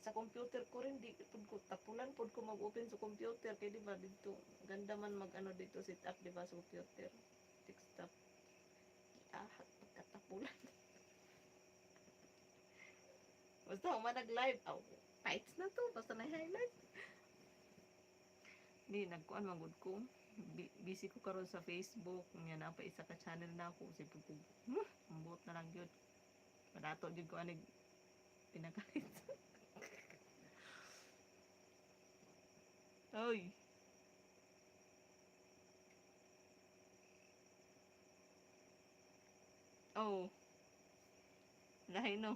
sa computer ko rin di pud ko tapulan pud ko mag-open sa computer kay di ba dito ganda man mag-ano dito set up di ba sa computer desktop iahak pagkatapulan basta ako man nag-live tights na to basta na-highlight di nagkuan magud ko busy ko karon sa Facebook nga na pa isa ka channel na ako sipud ko ambot na lang gyud padato jud ko anig pinakalit oy oh lahi no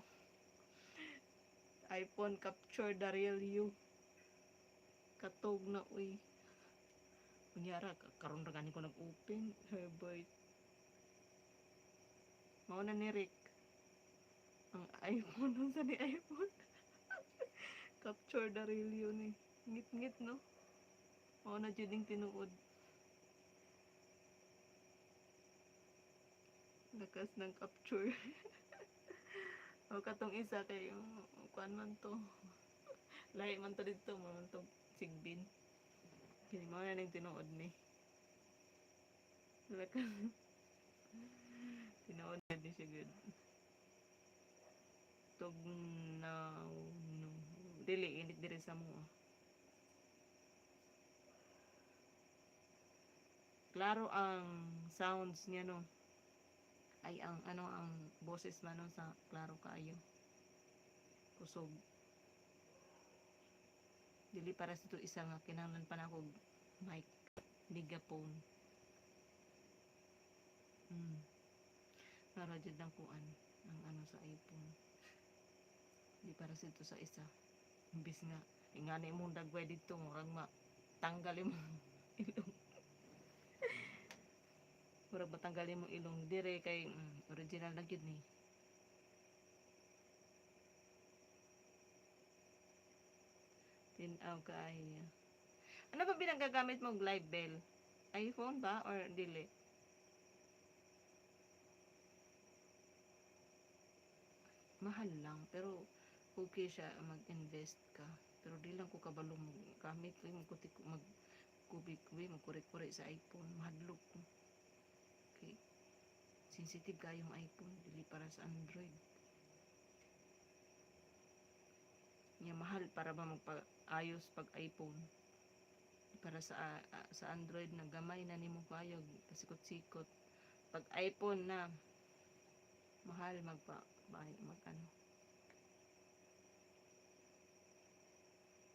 iPhone capture the real you katog na uy kunyara karon ra gani ko nag-open Herbert mao na ni Rick ang iPhone ang sa ni iPhone capture the real you ni ngit-ngit no mao na jud ning tinuod lakas ng capture o katong isa kay kuan man to lahi man to dito man to sigbin kini mao na ning tinuod ni lakas tinuod na di siya good tugnaw no dili init diri sa mo klaro ang sounds niya no ay ang ano ang boses man no sa klaro kaayo kusog dili para sa ito isa nga kinahanglan pa nako mic megaphone para jud ang kuan ang ano sa iPhone di para sa ito sa isa imbis nga ingani mong dagway dito murag tanggal mo ilong murag matanggalin mo ilong dire kay original na gyud ni tinaw kaayo ano ba pinagagamit mong live bell iPhone ba or dili mahal lang pero okay siya mag-invest ka pero di lang ko kabalo mo gamit ko mag kubi-kubi magkuri-kuri sa iPhone mahadlok ko okay sensitive kayong iPhone dili para sa Android niya mahal para ba magpaayos pag iPhone para sa Android na gamay na nimo kayog pasikot-sikot pag iPhone na mahal mag ano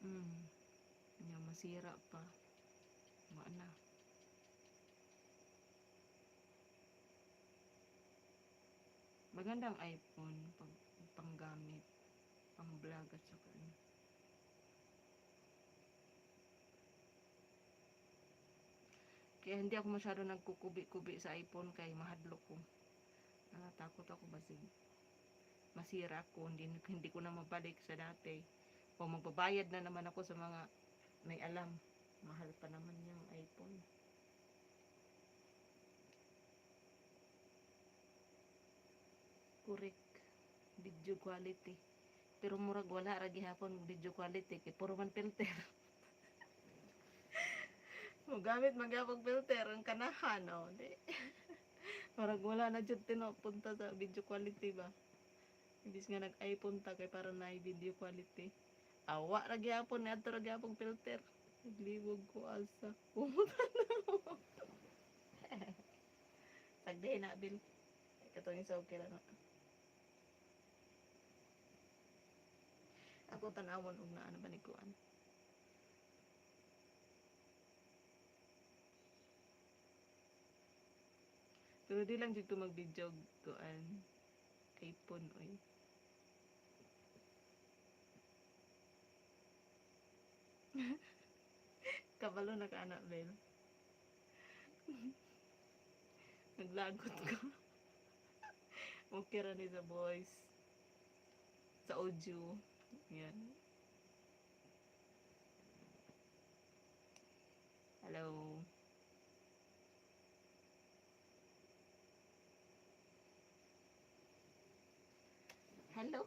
niya masira pa na magandang iPhone pag panggamit pang vlog at saka ano kaya hindi ako masyado nagkukubi-kubi sa iPhone kay mahadlok ko takot ako basig masira ko hindi ko na mabalik sa dati o magbabayad na naman ako sa mga may alam mahal pa naman yung iPhone correct video quality pero murag wala ra gihapon video quality kay puro man filter mo gamit magyapon filter ang kanahan no di murag wala na jud tinapunta sa video quality ba ibis nga nag-iPhone ta kay para na video quality awa ra gyapon ni adto ra gyapon filter naglibog ko asa pumutan na mo sagdi na bil katong isa okay lang ako tanawon og naa na banikuan pero di lang dito mag-video kuan iPhone oy kabalo na ka anak bel naglagot ko okay ra ni sa voice sa audio yan hello hello